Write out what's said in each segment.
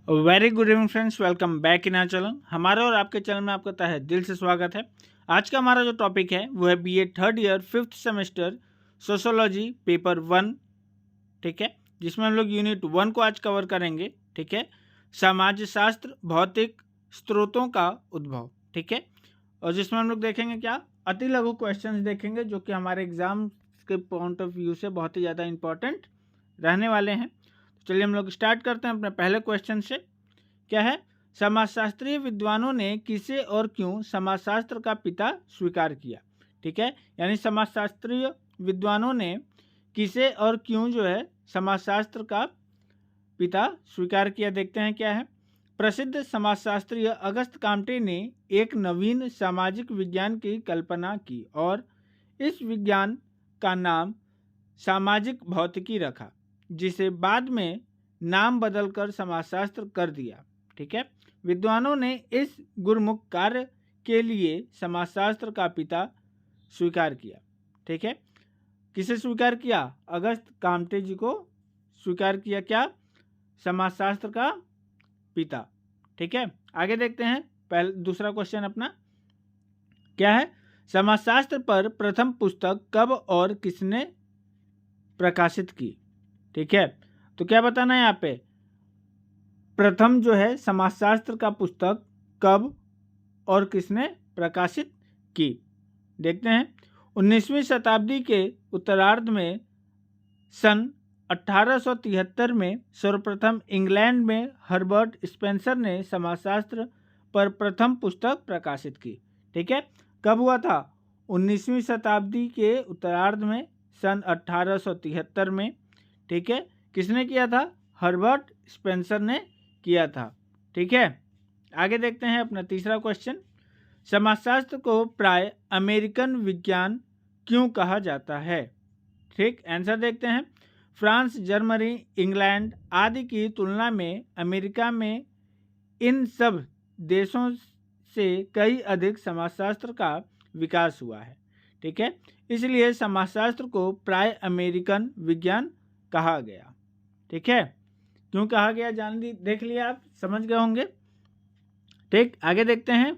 Very good evening friends, welcome back in our channel. हमारे और आपके चैनल में आपका तहे दिल से स्वागत है। आज का हमारा जो टॉपिक है वो है BA third year fifth semester sociology paper 1, ठीक है, जिसमें हम लोग यूनिट 1 को आज कवर करेंगे, ठीक है। समाजशास्त्र भौतिक स्रोतों का उद्भव, ठीक है, और जिसमें हम लोग देखेंगे क्या अति लघु क्वेश्चंस देखेंगे जो कि हमारे एग्जाम के पॉइंट ऑफ व्यू से बहुत ही ज़्यादा इंपॉर्टेंट रहने वाले हैं। चलिए हम लोग स्टार्ट करते हैं अपने पहले क्वेश्चन से। क्या है? समाजशास्त्रीय विद्वानों ने किसे और क्यों समाजशास्त्र का पिता स्वीकार किया, ठीक है। यानी समाजशास्त्रीय विद्वानों ने किसे और क्यों जो है समाजशास्त्र का पिता स्वीकार किया। देखते हैं क्या है। प्रसिद्ध समाजशास्त्रीय अगस्त काम्टे ने एक नवीन सामाजिक विज्ञान की कल्पना की और इस विज्ञान का नाम सामाजिक भौतिकी रखा, जिसे बाद में नाम बदलकर समाजशास्त्र कर दिया, ठीक है। विद्वानों ने इस गुरुमुख कार्य के लिए समाजशास्त्र का पिता स्वीकार किया, ठीक है। किसे स्वीकार किया? अगस्त काम्टे जी को स्वीकार किया, क्या? समाजशास्त्र का पिता, ठीक है। आगे देखते हैं पहले दूसरा क्वेश्चन अपना। क्या है? समाजशास्त्र पर प्रथम पुस्तक कब और किसने प्रकाशित की, ठीक है। तो क्या बताना है यहाँ पे? प्रथम जो है समाजशास्त्र का पुस्तक कब और किसने प्रकाशित की। देखते हैं। 19वीं शताब्दी के उत्तरार्ध में सन 1873 में सर्वप्रथम इंग्लैंड में हर्बर्ट स्पेंसर ने समाजशास्त्र पर प्रथम पुस्तक प्रकाशित की, ठीक है। कब हुआ था? 19वीं शताब्दी के उत्तरार्ध में सन 1873 में, ठीक है। किसने किया था? हर्बर्ट स्पेंसर ने किया था, ठीक है। आगे देखते हैं अपना तीसरा क्वेश्चन। समाजशास्त्र को प्राय अमेरिकन विज्ञान क्यों कहा जाता है, ठीक। आंसर देखते हैं। फ्रांस, जर्मनी, इंग्लैंड आदि की तुलना में अमेरिका में इन सब देशों से कई अधिक समाजशास्त्र का विकास हुआ है, ठीक है। इसलिए समाजशास्त्र को प्राय अमेरिकन विज्ञान कहा गया, ठीक है। क्यों कहा गया देख लिया, आप समझ गए होंगे, ठीक। आगे देखते हैं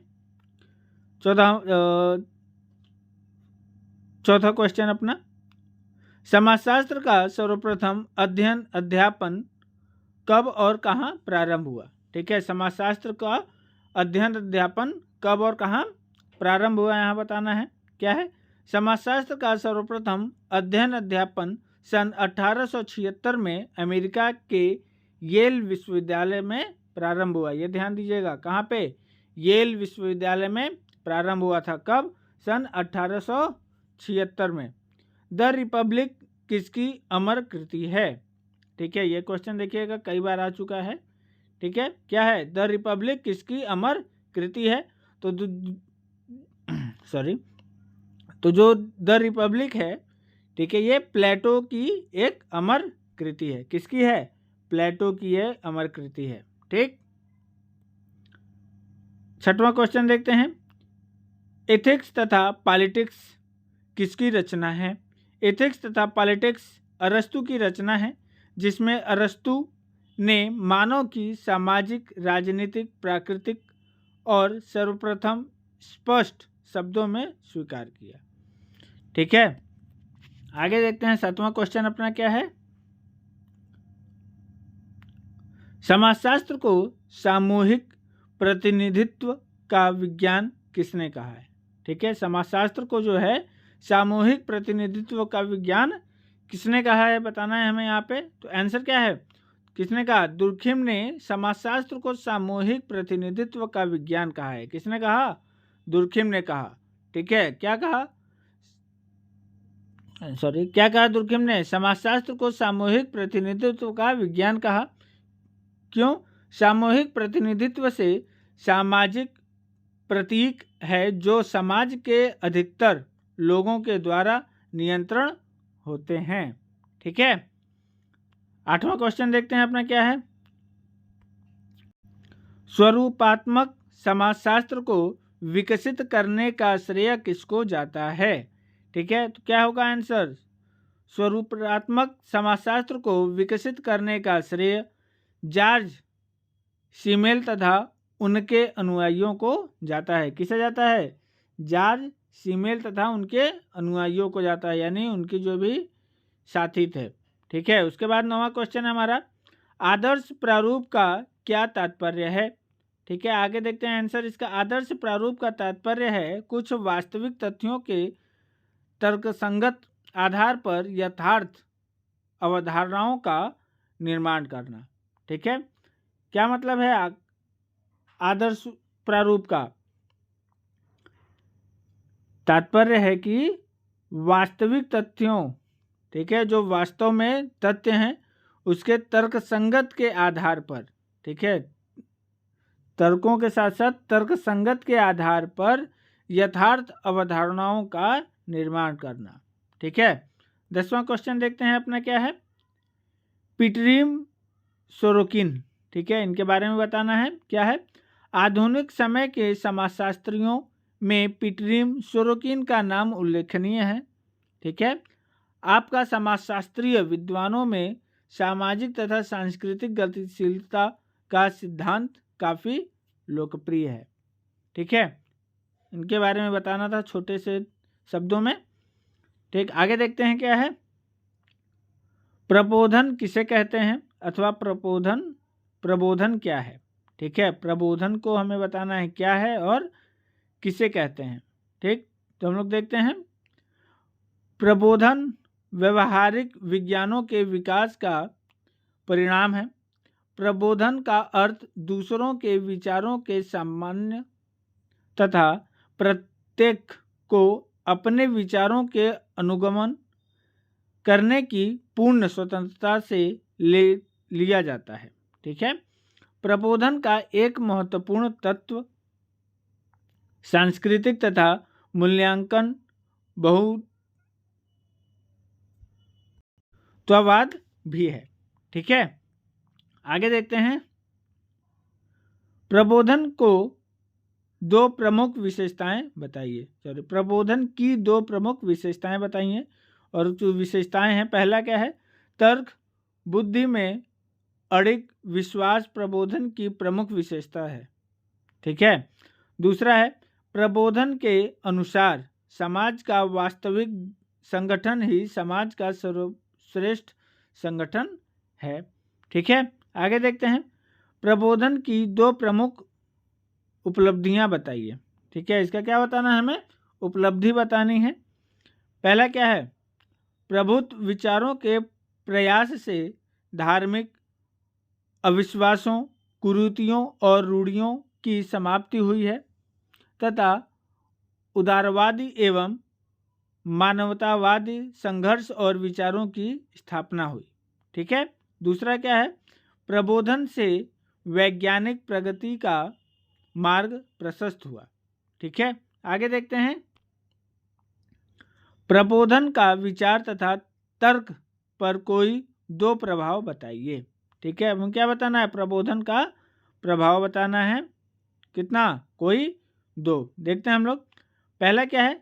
चौथा क्वेश्चन अपना। समाजशास्त्र का सर्वप्रथम अध्ययन अध्यापन कब और कहाँ प्रारंभ हुआ, ठीक है। समाजशास्त्र का अध्ययन अध्यापन कब और कहाँ प्रारंभ हुआ, यहाँ बताना है। क्या है? समाजशास्त्र का सर्वप्रथम अध्ययन अध्यापन सन 1876 में अमेरिका के येल विश्वविद्यालय में प्रारंभ हुआ। ये ध्यान दीजिएगा, कहाँ पे? येल विश्वविद्यालय में प्रारंभ हुआ था। कब? सन 1876 में। द रिपब्लिक किसकी अमर कृति है, ठीक है। ये क्वेश्चन देखिएगा, कई बार आ चुका है, ठीक है। क्या है? द रिपब्लिक किसकी अमर कृति है? तो तो जो द रिपब्लिक है, ठीक है, ये प्लेटो की एक अमर कृति है। किसकी है? प्लेटो की ये अमर कृति है, ठीक। छठवां क्वेश्चन देखते हैं। एथिक्स तथा पॉलिटिक्स किसकी रचना है? एथिक्स तथा पॉलिटिक्स अरस्तु की रचना है, जिसमें अरस्तु ने मानव की सामाजिक, राजनीतिक, प्राकृतिक और सर्वप्रथम स्पष्ट शब्दों में स्वीकार किया, ठीक है। आगे देखते हैं। सातवां क्वेश्चन अपना क्या है? समाजशास्त्र को सामूहिक प्रतिनिधित्व का विज्ञान किसने कहा है, ठीक है। समाजशास्त्र को जो है सामूहिक प्रतिनिधित्व का विज्ञान किसने कहा है, बताना है हमें यहाँ पे। तो आंसर क्या है? किसने कहा? दुर्खिम ने समाजशास्त्र को सामूहिक प्रतिनिधित्व का विज्ञान कहा है। किसने कहा? दुर्खिम ने कहा, ठीक है। क्या कहा? क्या कहा दुर्खिम ने? समाजशास्त्र को सामूहिक प्रतिनिधित्व का विज्ञान कहा। क्यों? सामूहिक प्रतिनिधित्व से सामाजिक प्रतीक है जो समाज के अधिकतर लोगों के द्वारा नियंत्रण होते हैं, ठीक है। आठवां क्वेश्चन देखते हैं अपना क्या है। स्वरूपात्मक समाजशास्त्र को विकसित करने का श्रेय किसको जाता है, ठीक है। तो क्या होगा आंसर? स्वरूपात्मक समाजशास्त्र को विकसित करने का श्रेय जॉर्ज सीमेल तथा उनके अनुयायियों को जाता है। किसे जाता है? जॉर्ज सीमेल तथा उनके अनुयायियों को जाता है, यानी उनके जो भी साथी थे। ठीक है, उसके बाद 9वां क्वेश्चन है हमारा, आदर्श प्रारूप का क्या तात्पर्य है? ठीक है, आगे देखते हैं आंसर इसका। आदर्श प्रारूप का तात्पर्य है कुछ वास्तविक तथ्यों के तर्कसंगत आधार पर यथार्थ अवधारणाओं का निर्माण करना। ठीक है, क्या मतलब है आदर्श प्रारूप का? तात्पर्य है कि वास्तविक तथ्यों, ठीक है, जो वास्तव में तथ्य हैं उसके तर्कसंगत के आधार पर, ठीक है, तर्कों के साथ साथ तर्कसंगत के आधार पर यथार्थ अवधारणाओं का निर्माण करना। ठीक है, 10वां क्वेश्चन देखते हैं अपना क्या है, पीटरिम सोरोकिन। ठीक है, इनके बारे में बताना है। क्या है? आधुनिक समय के समाजशास्त्रियों में पीटरिम सोरोकिन का नाम उल्लेखनीय है। ठीक है, आपका समाजशास्त्रीय विद्वानों में सामाजिक तथा सांस्कृतिक गतिशीलता का सिद्धांत काफ़ी लोकप्रिय है। ठीक है, इनके बारे में बताना था छोटे से शब्दों में। ठीक, आगे देखते हैं क्या है, प्रबोधन किसे कहते हैं अथवा प्रबोधन क्या है? ठीक है, प्रबोधन को हमें बताना है क्या है और किसे कहते हैं। ठीक, तो हम लोग देखते हैं, प्रबोधन व्यवहारिक विज्ञानों के विकास का परिणाम है। प्रबोधन का अर्थ दूसरों के विचारों के सामान्य तथा प्रत्येक को अपने विचारों के अनुगमन करने की पूर्ण स्वतंत्रता से लिया जाता है। ठीक है, प्रबोधन का एक महत्वपूर्ण तत्व सांस्कृतिक तथा मूल्यांकन बहुत्ववाद भी है। ठीक है, आगे देखते हैं, प्रबोधन को दो प्रमुख विशेषताएं बताइए। प्रबोधन की दो प्रमुख विशेषताएं बताइए, और जो विशेषताएं हैं, पहला क्या है, तर्क बुद्धि में अड़िग विश्वास प्रबोधन की प्रमुख विशेषता है। ठीक है, दूसरा है, प्रबोधन के अनुसार समाज का वास्तविक संगठन ही समाज का सर्वश्रेष्ठ संगठन है। ठीक है, आगे देखते हैं, प्रबोधन की दो प्रमुख उपलब्धियां बताइए। ठीक है, इसका क्या बताना है, हमें उपलब्धि बतानी है। पहला क्या है, प्रभुत्व विचारों के प्रयास से धार्मिक अविश्वासों, कुरीतियों और रूढ़ियों की समाप्ति हुई है तथा उदारवादी एवं मानवतावादी संघर्ष और विचारों की स्थापना हुई। ठीक है, दूसरा क्या है, प्रबोधन से वैज्ञानिक प्रगति का मार्ग प्रशस्त हुआ। ठीक है, आगे देखते हैं, प्रबोधन का विचार तथा तर्क पर कोई दो प्रभाव बताइए। ठीक है, हमें क्या बताना है, प्रबोधन का प्रभाव बताना है, कितना, कोई दो। देखते हैं हम लोग, पहला क्या है,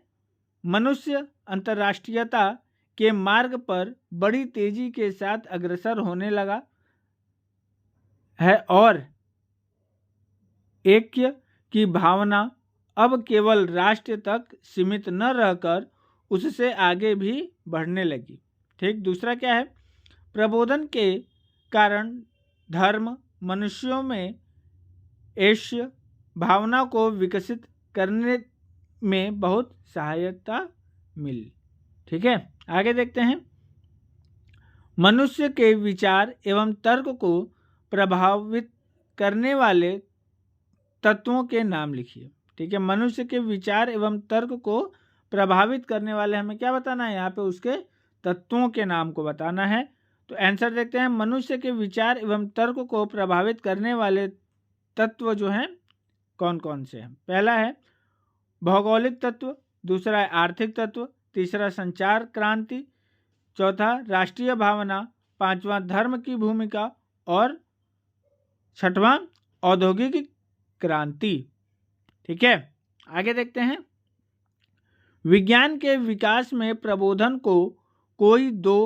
मनुष्य अंतर्राष्ट्रीयता के मार्ग पर बड़ी तेजी के साथ अग्रसर होने लगा है और ऐक्य की भावना अब केवल राष्ट्र तक सीमित न रहकर उससे आगे भी बढ़ने लगी। ठीक, दूसरा क्या है, प्रबोधन के कारण धर्म मनुष्यों में ऐक्य भावना को विकसित करने में बहुत सहायता मिली। ठीक है, आगे देखते हैं, मनुष्य के विचार एवं तर्क को प्रभावित करने वाले तत्वों के नाम लिखिए। ठीक है, मनुष्य के विचार एवं तर्क को प्रभावित करने वाले हमें क्या बताना है, यहाँ पे उसके तत्वों के नाम को बताना है। तो आंसर देखते हैं, मनुष्य के विचार एवं तर्क को प्रभावित करने वाले तत्व जो हैं कौन कौन से हैं। पहला है भौगोलिक तत्व, दूसरा है आर्थिक तत्व, तीसरा संचार क्रांति, चौथा राष्ट्रीय भावना, पांचवा धर्म की भूमिका और छठवां औद्योगिक क्रांति। ठीक है, आगे देखते हैं, विज्ञान के विकास में प्रबोधन को कोई दो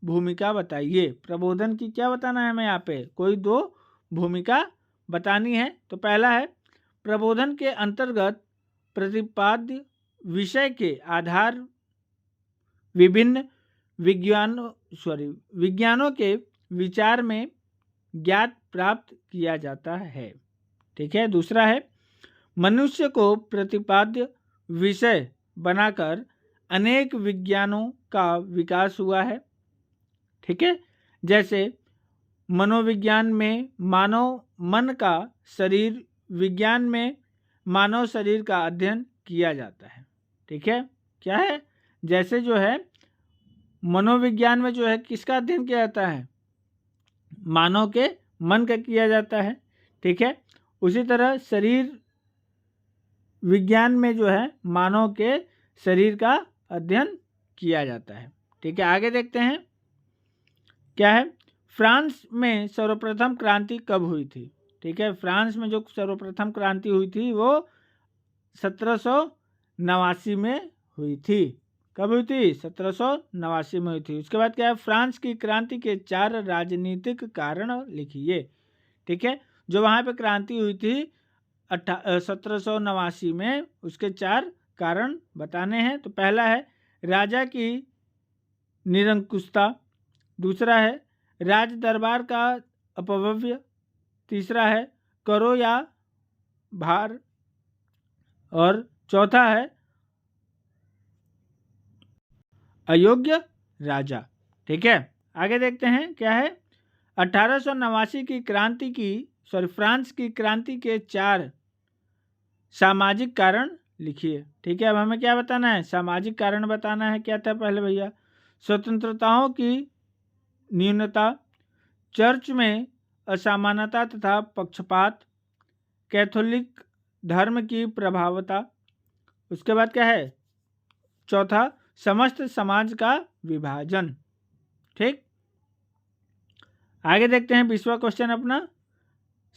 भूमिका बताइए। प्रबोधन की क्या बताना है हमें यहाँ पे, कोई दो भूमिका बतानी है। तो पहला है, प्रबोधन के अंतर्गत प्रतिपाद्य विषय के आधार विभिन्न विज्ञानों के विचार में ज्ञात प्राप्त किया जाता है। ठीक है। दूसरा है, मनुष्य को प्रतिपाद्य विषय बनाकर अनेक विज्ञानों का विकास हुआ है। ठीक है। जैसे मनोविज्ञान में मानव मन का, शरीर विज्ञान में मानव शरीर का अध्ययन किया जाता है। ठीक है। क्या है, जैसे जो है मनोविज्ञान में जो है किसका अध्ययन किया जाता है, मानव के मन का किया जाता है। ठीक है। उसी तरह शरीर विज्ञान में जो है मानव के शरीर का अध्ययन किया जाता है। ठीक है। आगे देखते हैं क्या है, फ्रांस में सर्वप्रथम क्रांति कब हुई थी। ठीक है। फ्रांस में जो सर्वप्रथम क्रांति हुई थी वो 1789 में हुई थी। कब हुई थी, 1789 में हुई थी। उसके बाद क्या है, फ्रांस की क्रांति के 4 राजनीतिक कारण लिखिए। ठीक है। जो वहाँ पे क्रांति हुई थी 1789 में, उसके 4 कारण बताने हैं। तो पहला है राजा की निरंकुशता, दूसरा है राज दरबार का अपव्यय, तीसरा है करो या भार, और चौथा है अयोग्य राजा। ठीक है। आगे देखते हैं क्या है, 1889 की क्रांति की फ्रांस की क्रांति के 4 सामाजिक कारण लिखिए। ठीक है। अब हमें क्या बताना है, सामाजिक कारण बताना है। क्या था पहले भैया, स्वतंत्रताओं की न्यूनता, चर्च में असमानता तथा पक्षपात, कैथोलिक धर्म की प्रभावता, उसके बाद क्या है, चौथा समस्त समाज का विभाजन। ठीक। आगे देखते हैं 20वां क्वेश्चन अपना,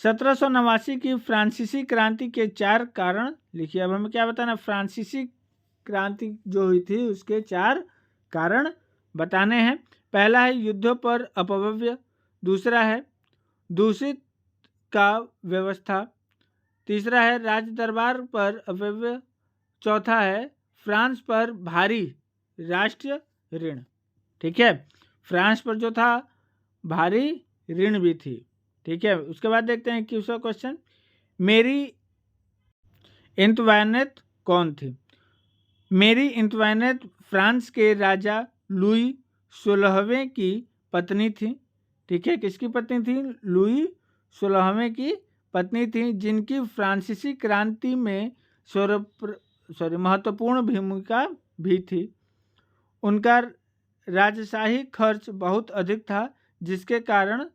1789 की फ्रांसीसी क्रांति के 4 कारण लिखिए। अब हमें क्या बताना, फ्रांसीसी क्रांति जो हुई थी उसके 4 कारण बताने हैं। पहला है युद्धों पर अपव्यय, दूसरा है दूषित का व्यवस्था, तीसरा है राज दरबार पर अपव्यय, चौथा है फ्रांस पर भारी राष्ट्रीय ऋण। ठीक है। फ्रांस पर जो था भारी ऋण भी थी। ठीक है। उसके बाद देखते हैं 21वां क्वेश्चन, मेरी एंतोइनेट कौन थी। मेरी एंतोइनेट फ्रांस के राजा लुई 16वें की पत्नी थी। ठीक है। किसकी पत्नी थी, लुई 16वें की पत्नी थी, जिनकी फ्रांसीसी क्रांति में महत्वपूर्ण भूमिका भी थी। उनका राजशाही खर्च बहुत अधिक था, जिसके कारण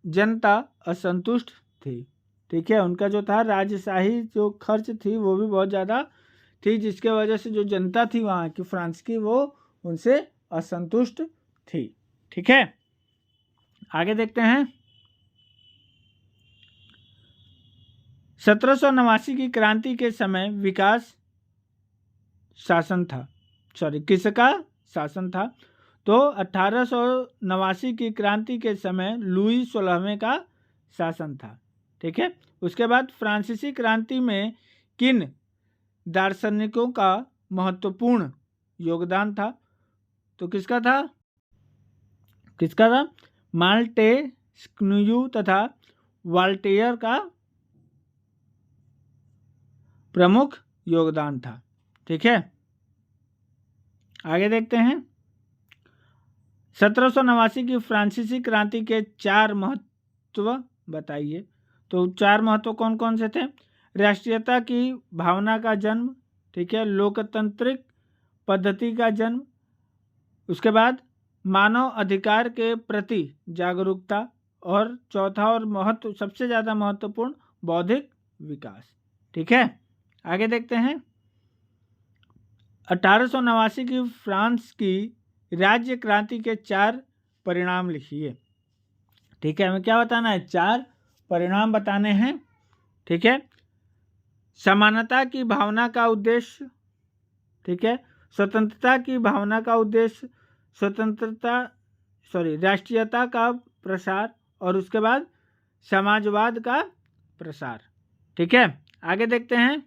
जनता असंतुष्ट थी। ठीक है। उनका जो था राजशाही जो खर्च थी वो भी बहुत ज़्यादा थी, जिसके वजह से जो जनता थी वहाँ की फ्रांस की, वो उनसे असंतुष्ट थी। ठीक है। आगे देखते हैं, 1789 की क्रांति के समय विकास शासन था, किसका शासन था, तो 1889 की क्रांति के समय लुई 16वें का शासन था। ठीक है। उसके बाद फ्रांसीसी क्रांति में किन दार्शनिकों का महत्वपूर्ण योगदान था, तो किसका था, माल्टेस्क्यू तथा वॉल्टेयर का प्रमुख योगदान था। ठीक है। आगे देखते हैं, 1789 की फ्रांसीसी क्रांति के 4 महत्व बताइए। तो 4 महत्व कौन कौन से थे, राष्ट्रीयता की भावना का जन्म, ठीक है, लोकतांत्रिक पद्धति का जन्म, उसके बाद मानव अधिकार के प्रति जागरूकता, और चौथा और सबसे ज़्यादा महत्वपूर्ण बौद्धिक विकास। ठीक है। आगे देखते हैं, 1889 की फ्रांस की राज्य क्रांति के 4 परिणाम लिखिए। ठीक है। हमें क्या बताना है, 4 परिणाम बताने हैं। ठीक है। समानता की भावना का उद्देश्य, ठीक है, स्वतंत्रता की भावना का उद्देश्य, राष्ट्रीयता का प्रसार, और उसके बाद समाजवाद का प्रसार। ठीक है, आगे देखते हैं।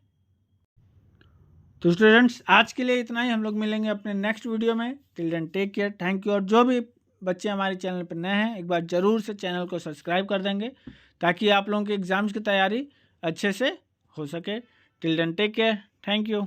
तो स्टूडेंट्स आज के लिए इतना ही, हम लोग मिलेंगे अपने नेक्स्ट वीडियो में। Till then take care, thank you. और जो भी बच्चे हमारे चैनल पर नए हैं, एक बार ज़रूर से चैनल को सब्सक्राइब कर देंगे ताकि आप लोगों की एग्ज़ाम्स की तैयारी अच्छे से हो सके। Till then take care, thank you.